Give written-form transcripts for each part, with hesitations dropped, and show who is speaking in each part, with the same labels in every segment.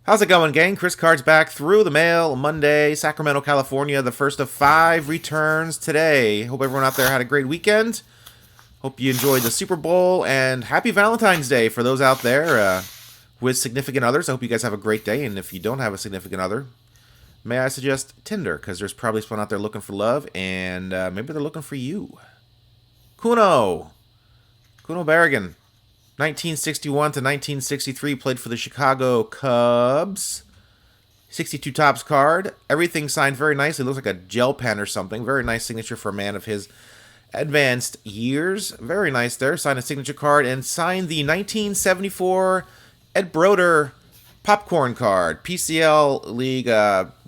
Speaker 1: How's it going, gang? Chris Card's back through the mail Monday, Sacramento, California, the first of 5 returns today. Hope everyone out there had a great weekend. Hope you enjoyed the Super Bowl, and happy Valentine's Day for those out there with significant others. I hope you guys have a great day, and if you don't have a significant other, may I suggest Tinder, because there's probably someone out there looking for love, and maybe they're looking for you. Kuno Berrigan. 1961 to 1963, played for the Chicago Cubs. 62 Topps card. Everything signed very nicely. Looks like a gel pen or something. Very nice signature for a man of his advanced years. Very nice there. Signed a signature card and signed the 1974 Ed Broder popcorn card. PCL League,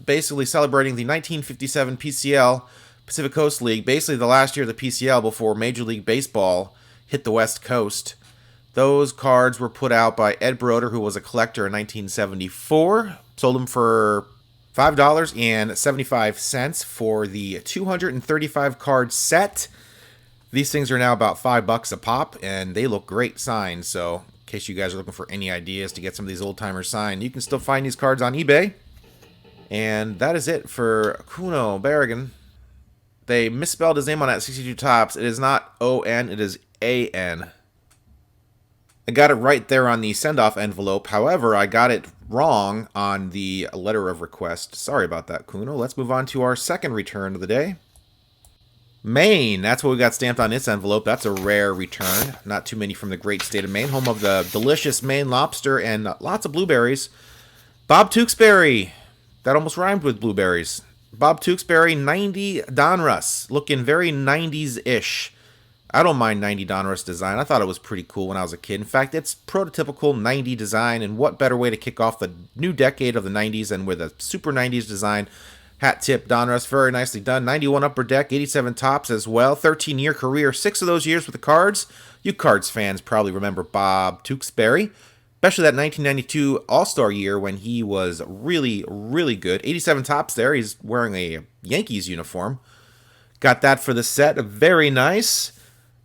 Speaker 1: basically celebrating the 1957 PCL Pacific Coast League. Basically the last year of the PCL before Major League Baseball hit the West Coast. Those cards were put out by Ed Broder, who was a collector in 1974. Sold them for $5.75 for the 235 card set. These things are now about $5 a pop, and they look great signed. So, in case you guys are looking for any ideas to get some of these old timers signed, you can still find these cards on eBay. And that is it for Kuno Berrigan. They misspelled his name on that 62 Topps. It is not O-N, it is A-N. I got it right there on the send-off envelope. However, I got it wrong on the letter of request. Sorry about that, Kuno. Let's move on to our second return of the day. Maine. That's what we got stamped on this envelope. That's a rare return. Not too many from the great state of Maine, home of the delicious Maine lobster and lots of blueberries. Bob Tewksbury. That almost rhymed with blueberries. Bob Tewksbury, 90 Donruss. Looking very 90s-ish. I don't mind 90 Donruss design. I thought it was pretty cool when I was a kid. In fact, it's prototypical 90 design, and what better way to kick off the new decade of the 90s than with a super 90s design. Hat tip Donruss, very nicely done. 91 upper deck, 87 tops as well. 13-year career, 6 of those years with the Cards. You Cards fans probably remember Bob Tewksbury, especially that 1992 All-Star year when he was really, really good. 87 tops there. He's wearing a Yankees uniform. Got that for the set. Very nice.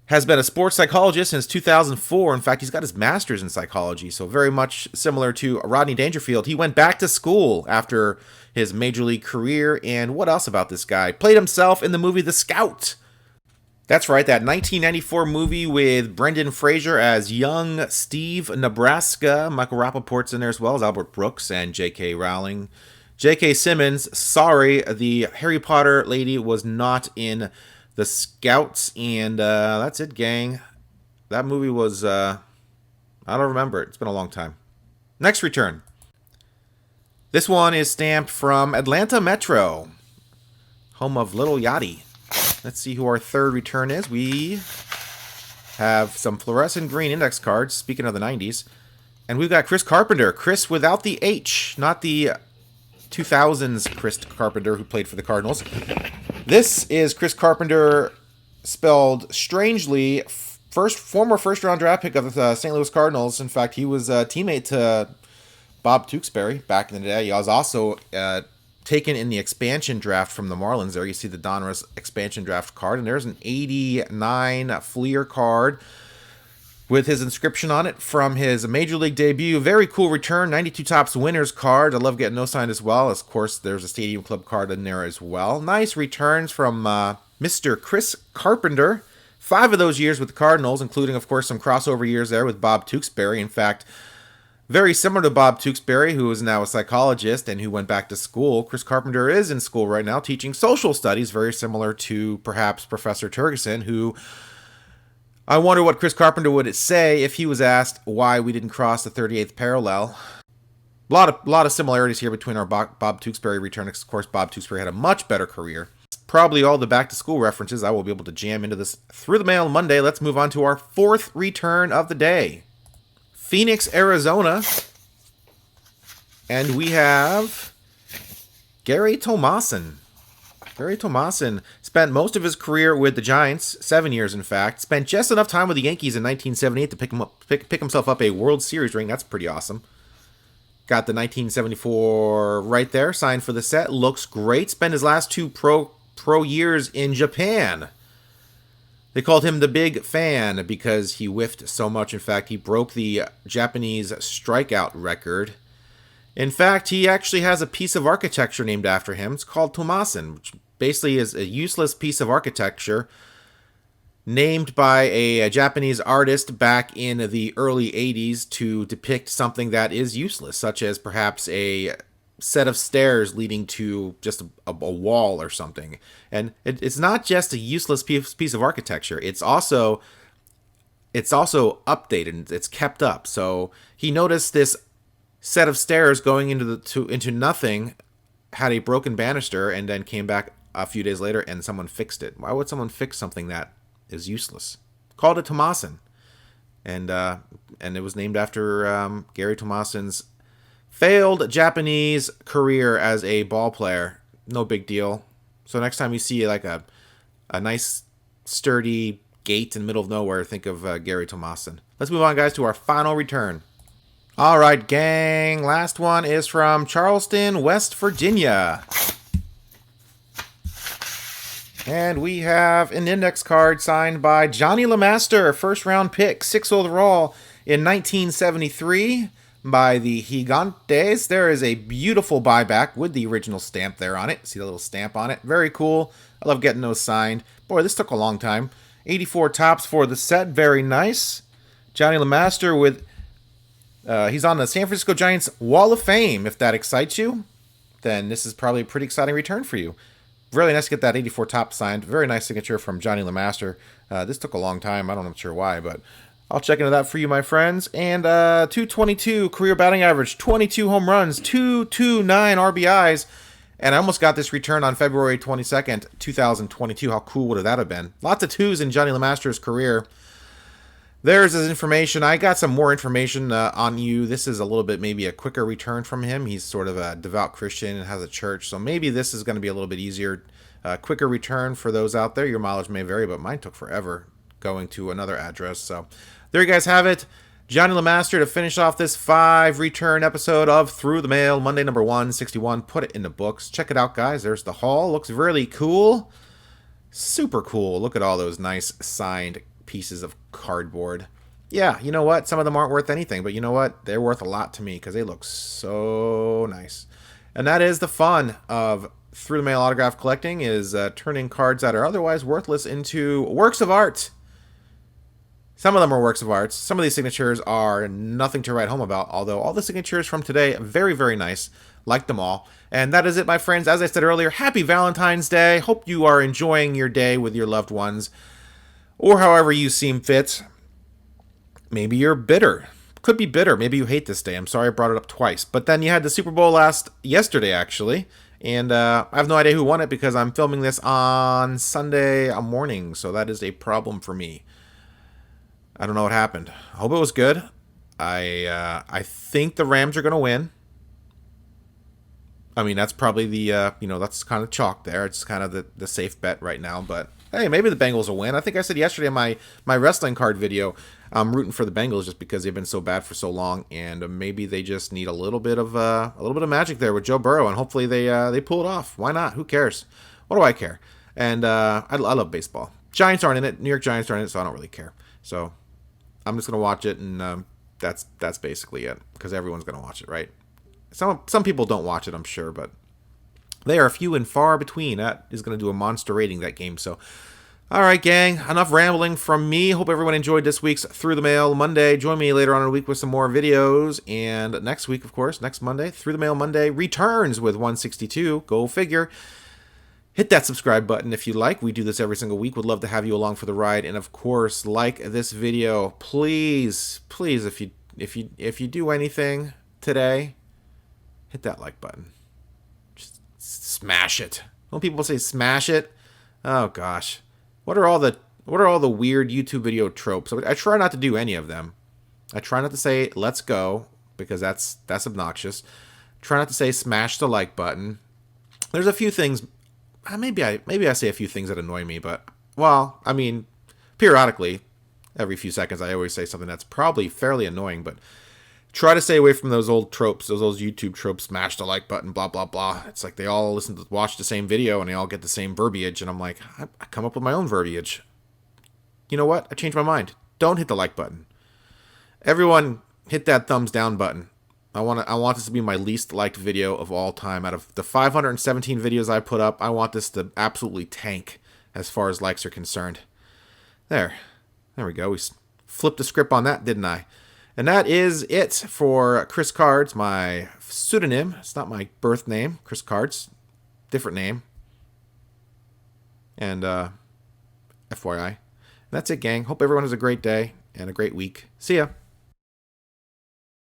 Speaker 1: Has been a sports psychologist since 2004. In fact, he's got his master's in psychology, so very much similar to Rodney Dangerfield. He went back to school after his major league career, and what else about this guy? Played himself in the movie The Scout. That's right, that 1994 movie with Brendan Fraser as young Steve Nebraska. Michael Rappaport's in there as well as Albert Brooks and J.K. Rowling. J.K. Simmons, sorry, the Harry Potter lady was not in The Scouts, and that's it, gang. That movie was, I don't remember it. It's been a long time. Next return. This one is stamped from Atlanta Metro, home of Little Yachty. Let's see who our third return is. We have some fluorescent green index cards, speaking of the 90s. And we've got Chris Carpenter. Chris without the H, not the 2000s Chris Carpenter who played for the Cardinals. This is Chris Carpenter, spelled strangely, former first-round draft pick of the St. Louis Cardinals. In fact, he was a teammate to Bob Tewksbury back in the day. He was also taken in the expansion draft from the Marlins. There you see the Donruss expansion draft card, and there's an 89 Fleer card with his inscription on it from his Major League debut. Very cool return. 92 Topps winners card. I love getting those signed as well. Of course, there's a Stadium Club card in there as well. Nice returns from Mr. Chris Carpenter. 5 of those years with the Cardinals, including, of course, some crossover years there with Bob Tewksbury. In fact, very similar to Bob Tewksbury, who is now a psychologist and who went back to school. Chris Carpenter is in school right now teaching social studies, very similar to perhaps Professor Turgeson, who I wonder what Chris Carpenter would say if he was asked why we didn't cross the 38th parallel. A lot of similarities here between our Bob Tewksbury return. Of course, Bob Tewksbury had a much better career. Probably all the back-to-school references I will be able to jam into this through the mail Monday. Let's move on to our fourth return of the day. Phoenix, Arizona. And we have Gary Thomason. Gary Thomason spent most of his career with the Giants, 7 years in fact. Spent just enough time with the Yankees in 1978 to pick himself up a World Series ring. That's pretty awesome. Got the 1974 right there, signed for the set. Looks great. Spent his last 2 pro years in Japan. They called him the Big Fan because he whiffed so much. In fact, he broke the Japanese strikeout record. In fact, he actually has a piece of architecture named after him. It's called Thomason, which basically is a useless piece of architecture named by a Japanese artist back in the early 80s to depict something that is useless, such as perhaps a set of stairs leading to just a wall or something. And it's not just a useless piece of architecture. It's also updated. It's kept up. So he noticed this set of stairs going into nothing had a broken banister, and then came back a few days later and someone fixed it. Why would someone fix something that is useless? Called it Thomason, and it was named after Gary Thomason's failed Japanese career as a ball player. No big deal. So next time you see like a nice sturdy gate in the middle of nowhere, think of Gary Thomason. Let's move on, guys, to our final return. All right, gang. Last one is from Charleston, West Virginia. And we have an index card signed by Johnny Lemaster, first round pick, 6th overall in 1973 by the Gigantes. There is a beautiful buyback with the original stamp there on it. See the little stamp on it? Very cool. I love getting those signed. Boy, this took a long time. 84 tops for the set. Very nice. Johnny Lemaster with... he's on the San Francisco Giants Wall of Fame. If that excites you, then this is probably a pretty exciting return for you. Really nice to get that 84 top signed. Very nice signature from Johnny Lemaster. This took a long time. I'm not sure why, but I'll check into that for you, my friends. And 222 career batting average, 22 home runs, 229 RBIs. And I almost got this return on February 22nd, 2022. How cool would that have been? Lots of twos in Johnny Lemaster's career. There's his information. I got some more information on you. This is a little bit maybe a quicker return from him. He's sort of a devout Christian and has a church, so maybe this is going to be a little bit easier. Quicker return for those out there. Your mileage may vary, but mine took forever going to another address. So there you guys have it. Johnny Lemaster to finish off this 5-return episode of Through the Mail, Monday number 161. Put it in the books. Check it out, guys. There's the haul. Looks really cool. Super cool. Look at all those nice signed pieces of cardboard. Yeah, you know what? Some of them aren't worth anything, but you know what? They're worth a lot to me because they look so nice. And that is the fun of Through the Mail autograph collecting, is turning cards that are otherwise worthless into works of art. Some of them are works of art. Some of these signatures are nothing to write home about, although all the signatures from today, very, very nice. Like them all. And that is it, my friends. As I said earlier, happy Valentine's Day. Hope you are enjoying your day with your loved ones, or however you seem fit. Maybe you're bitter. Could be bitter. Maybe you hate this day. I'm sorry I brought it up twice. But then you had the Super Bowl yesterday, actually. And I have no idea who won it because I'm filming this on Sunday morning. So that is a problem for me. I don't know what happened. I hope it was good. I think the Rams are going to win. I mean, that's probably the, that's kind of chalk there. It's kind of the safe bet right now. But, hey, maybe the Bengals will win. I think I said yesterday in my wrestling card video, I'm rooting for the Bengals just because they've been so bad for so long. And maybe they just need a little bit of magic there with Joe Burrow. And hopefully they pull it off. Why not? Who cares? What do I care? And I love baseball. Giants aren't in it. New York Giants aren't in it, so I don't really care. So I'm just going to watch it, and that's basically it, because everyone's going to watch it, right? Some people don't watch it, I'm sure, but they are few and far between. That is going to do a monster rating, that game. So, all right, gang, enough rambling from me. Hope everyone enjoyed this week's Through the Mail Monday. Join me later on in the week with some more videos. And next week, of course, next Monday, Through the Mail Monday returns with 162. Go figure. Hit that subscribe button if you like. We do this every single week. Would love to have you along for the ride. And of course, like this video. Please, if you do anything today, hit that like button. Just smash it. Don't people say smash it? Oh gosh. What are all the weird YouTube video tropes? I try not to do any of them. I try not to say let's go, because that's obnoxious. Try not to say smash the like button. There's a few things. Maybe I say a few things that annoy me, but, well, I mean, periodically, every few seconds, I always say something that's probably fairly annoying, but try to stay away from those old tropes, those old YouTube tropes, smash the like button, blah, blah, blah. It's like they all watch the same video, and they all get the same verbiage, and I'm like, I come up with my own verbiage. You know what? I changed my mind. Don't hit the like button. Everyone, hit that thumbs down button. I want this to be my least liked video of all time. Out of the 517 videos I put up, I want this to absolutely tank as far as likes are concerned. There we go. We flipped the script on that, didn't I? And that is it for Chris Cards, my pseudonym. It's not my birth name. Chris Cards, different name. And FYI. And that's it, gang. Hope everyone has a great day and a great week. See ya.